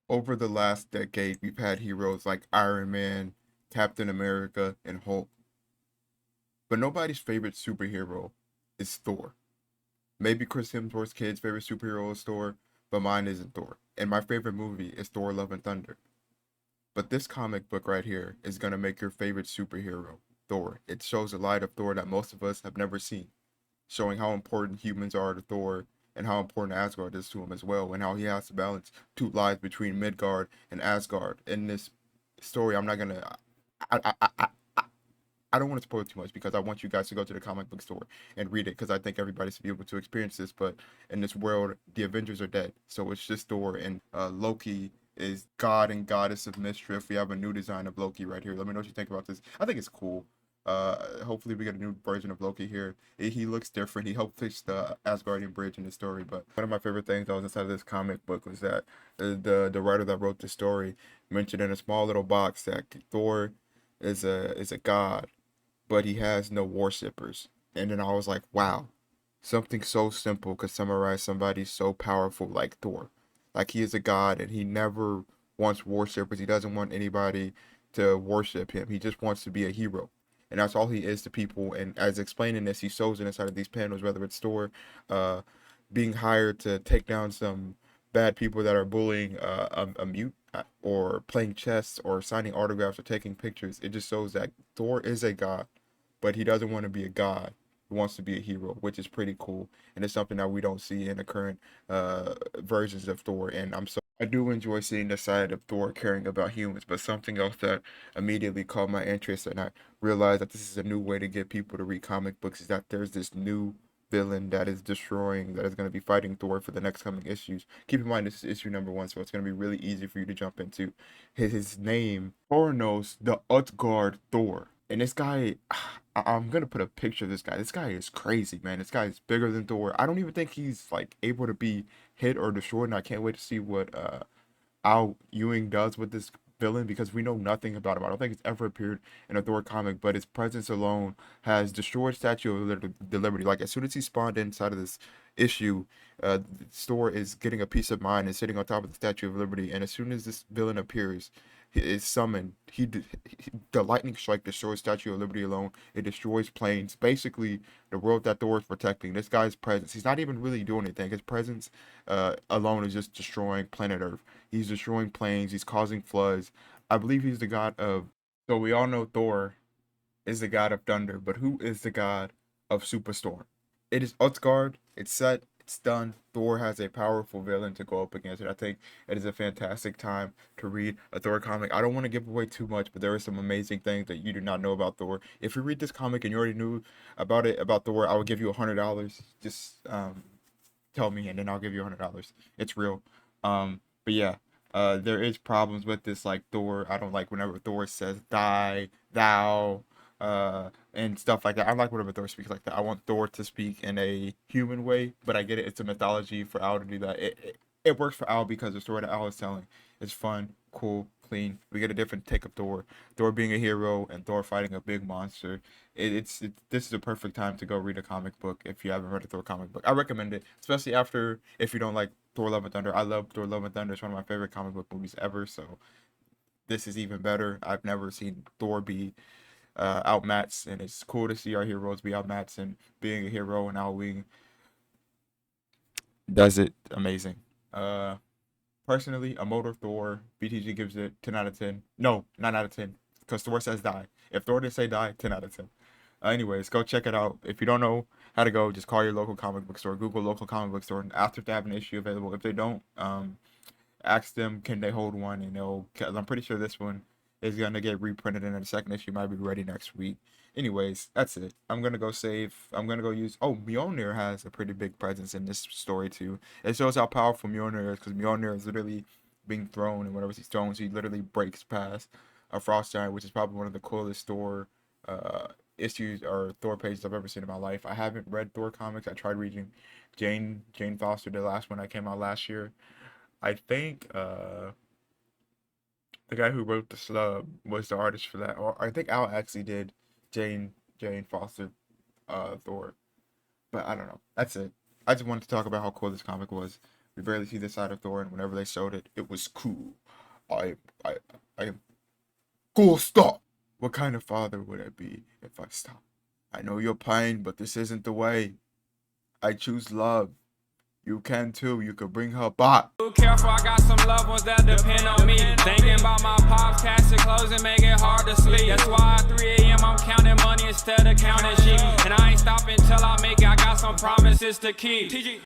Over the last decade, we've had heroes like Iron Man, Captain America, and Hulk. But nobody's favorite superhero is Thor. Maybe Chris Hemsworth's kid's favorite superhero is Thor, but mine isn't Thor. And my favorite movie is Thor Love and Thunder. But this comic book right here is going to make your favorite superhero, Thor. It shows a light of Thor that most of us have never seen, showing how important humans are to Thor and how important Asgard is to him as well, and how he has to balance two lives between Midgard and Asgard. In this story, I'm not gonna, I, I, I, I don't want to spoil too much because I want you guys to go to the comic book store and read it because I think everybody should be able to experience this. But in this world, the Avengers are dead, so it's just Thor and Loki is god and goddess of mischief. We have a new design of Loki right here. Let me know what you think about this. I think it's cool. Hopefully we get a new version of Loki here. He looks different. He helped fix the Asgardian bridge in the story. But one of my favorite things that was inside of this comic book was that the writer that wrote the story mentioned in a small little box that Thor is a god, but he has no worshippers. And then I was like, wow, something so simple could summarize somebody so powerful like Thor. Like he is a god and he never wants worshippers. He doesn't want anybody to worship him. He just wants to be a hero. And that's all he is to people. And as explaining this, he shows it inside of these panels, whether it's Thor uh, being hired to take down some bad people that are bullying a mute or playing chess or signing autographs or taking pictures. It just shows that Thor is a god, but he doesn't want to be a god. He wants to be a hero, which is pretty cool, and it's something that we don't see in the current versions of Thor. And I do enjoy seeing the side of Thor caring about humans, but something else that immediately caught my interest, and I realized that this is a new way to get people to read comic books, is that there's this new villain that is that is going to be fighting Thor for the next coming issues. Keep in mind this is issue number one, so it's going to be really easy for you to jump into. His name, Thor knows the Utgard Thor. And this guy, I'm gonna put a picture of this guy. This guy is crazy, man. This guy is bigger than Thor. I don't even think he's like able to be hit or destroyed, and I can't wait to see what Al Ewing does with this villain because we know nothing about him. I don't think it's ever appeared in a Thor comic, but his presence alone has destroyed Statue of the Liberty. Like as soon as he spawned inside of this issue, Thor is getting a piece of mind and sitting on top of the Statue of Liberty. And as soon as this villain appears, he is summoned. The lightning strike destroys Statue of Liberty alone. It destroys planes. Basically, the world that Thor is protecting. This guy's presence. He's not even really doing anything. His presence alone is just destroying planet Earth. He's destroying planes. He's causing floods. I believe he's the god of. So we all know Thor is the god of thunder, but who is the god of superstorm? It is Utgard. It's set. It's done. Thor has a powerful villain to go up against it. I think it is a fantastic time to read a Thor comic. I don't want to give away too much, but there are some amazing things that you do not know about Thor. If you read this comic and you already knew about Thor, I will give you $100. Just tell me, and then I'll give you $100. It's real. But yeah, there is problems with this. Like Thor, I don't like whenever Thor says "die," "thou," and stuff like that. I like whenever Thor speaks like that. I want Thor to speak in a human way, but I get it. It's a mythology for Al to do that. It works for Al because the story that Al is telling is fun, cool, clean. We get a different take of Thor. Thor being a hero and Thor fighting a big monster. This is a perfect time to go read a comic book if you haven't read a Thor comic book. I recommend it, especially after if you don't like Thor: Love and Thunder. I love Thor: Love and Thunder. It's one of my favorite comic book movies ever. So this is even better. I've never seen Thor be outmatched, and it's cool to see our heroes be outmatched. And being a hero and Al Wing does it amazing. Uh, Personally, a motor Thor, BTG gives it 10 out of 10. No, 9 out of 10, because Thor says die. If Thor didn't say die, 10 out of 10. Anyways, go check it out. If you don't know how to go, just call your local comic book store, Google local comic book store, and ask if they have an issue available. If they don't, ask them can they hold one, and cause I'm pretty sure this one is gonna get reprinted, and the second issue might be ready next week. Anyways, that's it. I'm gonna go use. Oh, Mjolnir has a pretty big presence in this story too. It shows how powerful Mjolnir is because Mjolnir is literally being thrown, and whenever he's thrown, he literally breaks past a frost giant, which is probably one of the coolest Thor uh, issues or Thor pages I've ever seen in my life. I haven't read Thor comics. I tried reading Jane Foster, the last one that came out last year. I think the guy who wrote the slub was the artist for that, or I think Al actually did Jane Foster Thor, but I don't know. That's it. I just wanted to talk about how cool this comic was. We rarely see this side of Thor, and whenever they showed it, it was cool. I am cool. Stop. What kind of father would I be if I stopped? I know your pain, but this isn't the way. I choose love. You can too. You could bring her back. Careful, I got some loved ones that depend on me. Thinking about my pops, cash and clothes and make it hard to sleep. That's why at 3 a.m. I'm counting money instead of counting sheep. And I ain't stopping till I make it. I got some promises to keep.